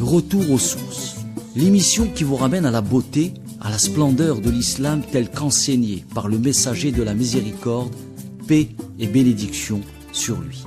Retour aux sources, l'émission qui vous ramène à la beauté, à la splendeur de l'islam tel qu'enseigné par le messager de la miséricorde, paix et bénédiction sur lui.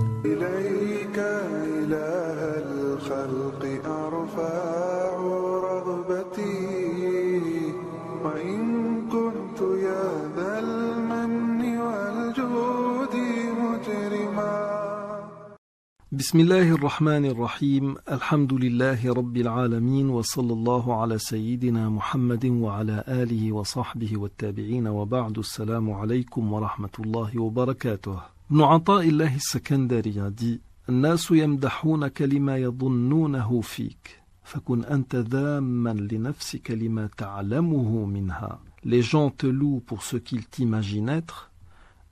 بسم الله الرحمن الرحيم الحمد لله رب العالمين وصلى الله على سيدنا محمد وعلى آله وصحبه والتابعين وبعد السلام عليكم ورحمة الله وبركاته. ابن عطاء الله السكندري dit الناس يمدحونك لما يظنونه فيك فكن أنت ذاما لنفسك لما تعلمه منها. Les gens te louent pour ce qu'ils t'imaginent être,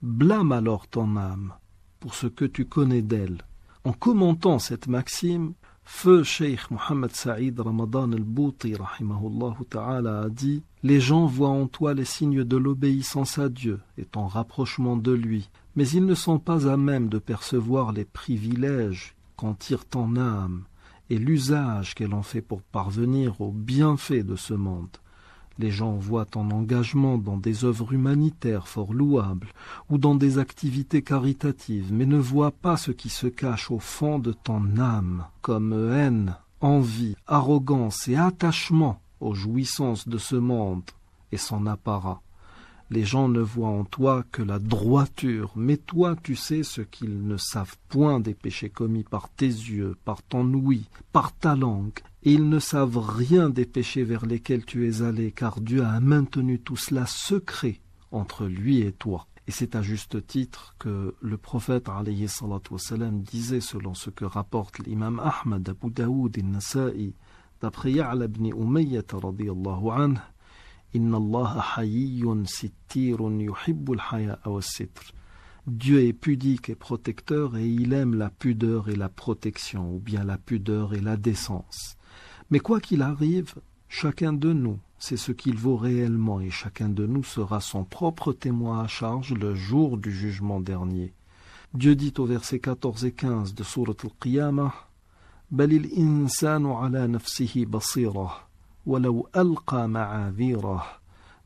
blâme alors ton âme pour ce que tu connais d'elle. En commentant cette maxime, feu Cheikh Mohammed Saïd Ramadan al-Bouti rahimahullah ta'ala a dit « Les gens voient en toi les signes de l'obéissance à Dieu et ton rapprochement de lui, mais ils ne sont pas à même de percevoir les privilèges qu'en tire ton âme et l'usage qu'elle en fait pour parvenir aux bienfaits de ce monde. Les gens voient ton engagement dans des œuvres humanitaires fort louables ou dans des activités caritatives, mais ne voient pas ce qui se cache au fond de ton âme, comme haine, envie, arrogance et attachement aux jouissances de ce monde et son apparat. Les gens ne voient en toi que la droiture, mais toi tu sais ce qu'ils ne savent point des péchés commis par tes yeux, par ton ouïe, par ta langue, et ils ne savent rien des péchés vers lesquels tu es allé, car Dieu a maintenu tout cela secret entre lui et toi. Et c'est à juste titre que le prophète alayhi salatu wassalam disait, selon ce que rapporte l'imam Ahmad, Abu Daoud et Nasa'i, d'après Ya'la ibn Umayyah radiyallahu anhu, Inna Allah hayyun sittirun yuhibbul haya'a was-sitr. Dieu est pudique et protecteur et il aime la pudeur et la protection, ou bien la pudeur et la décence. Mais quoi qu'il arrive, chacun de nous sait ce qu'il vaut réellement et chacun de nous sera son propre témoin à charge le jour du jugement dernier. Dieu dit au verset 14 et 15 de Surat al-Qiyamah « Balil insanu ala nafsihi basirah »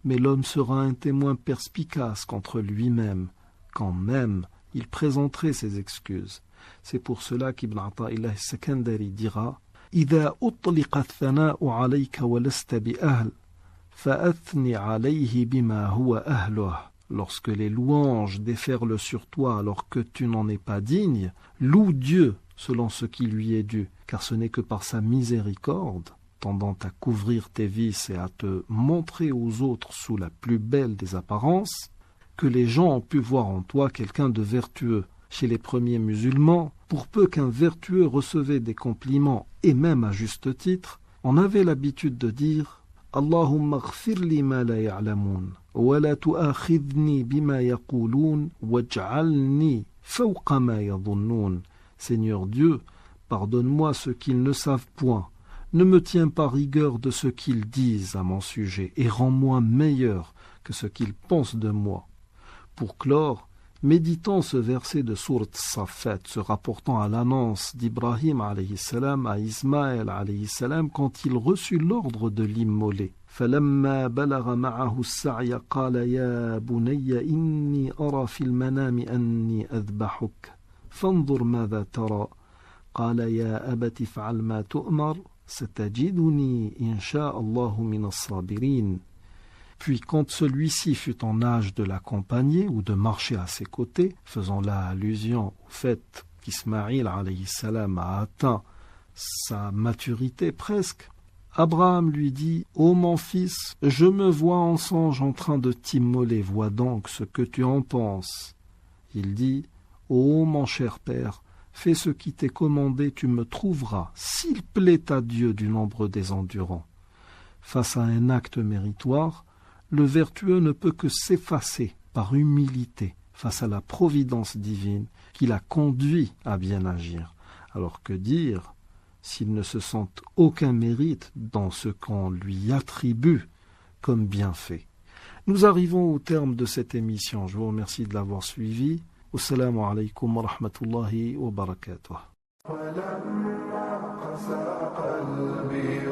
mais l'homme sera un témoin perspicace contre lui-même, quand même il présenterait ses excuses. C'est pour cela qu'Ibn Ata'illah al-Sakandari dira إذا أطلق الثناء عليك ولست بأهل فأثني عليه بما هو أهله. Lorsque les louanges déferlent sur toi alors que tu n'en es pas digne, loue Dieu selon ce qui lui est dû, car ce n'est que par sa miséricorde tendant à couvrir tes vices et à te montrer aux autres sous la plus belle des apparences, que les gens ont pu voir en toi quelqu'un de vertueux. Chez les premiers musulmans, pour peu qu'un vertueux recevait des compliments, et même à juste titre, on avait l'habitude de dire « Allahumma ghfir li ma la ya'lamoun, wa la tu'akhidhni bima yaqouloun, waj'alni fawqa ma yadhunnun » Seigneur Dieu, pardonne-moi ce qu'ils ne savent point. Ne me tiens pas rigueur de ce qu'ils disent à mon sujet et rends-moi meilleur que ce qu'ils pensent de moi. Pour clore, méditons ce verset de Sourate Safat se rapportant à l'annonce d'Ibrahim alayhi salam à Ismaël alayhi salam quand il reçut l'ordre de l'immoler. فَلَمَّا بَلَغَ مَعَهُ السَّعْيَ قَالَ يَا بُنَيَّ إِنِّي أَرَى فِي الْمَنَامِ أَنِّي أَذْبَحُكَ فَانظُرْ مَاذَا تَرَى قَالَ يَا أَبَتِ افْعَلْ مَا تُؤْمَرُ ستجدني إن شاء الله من الصابرين. Puis quand celui-ci fut en âge de l'accompagner ou de marcher à ses côtés, faisant là allusion au fait qu'Ismaïl alayhi salam a atteint sa maturité presque, Abraham lui dit « Ô mon fils, je me vois en songe en train de t'immoler, vois donc ce que tu en penses. » Il dit « Ô mon cher père, fais ce qui t'est commandé, tu me trouveras, s'il plaît à Dieu, du nombre des endurants. » Face à un acte méritoire, le vertueux ne peut que s'effacer par humilité face à la providence divine qui l'a conduit à bien agir. Alors que dire s'il ne se sent aucun mérite dans ce qu'on lui attribue comme bienfait? Nous arrivons au terme de cette émission. Je vous remercie de l'avoir suivi. Assalamu alaikum wa rahmatullahi wa barakatuh. قلبي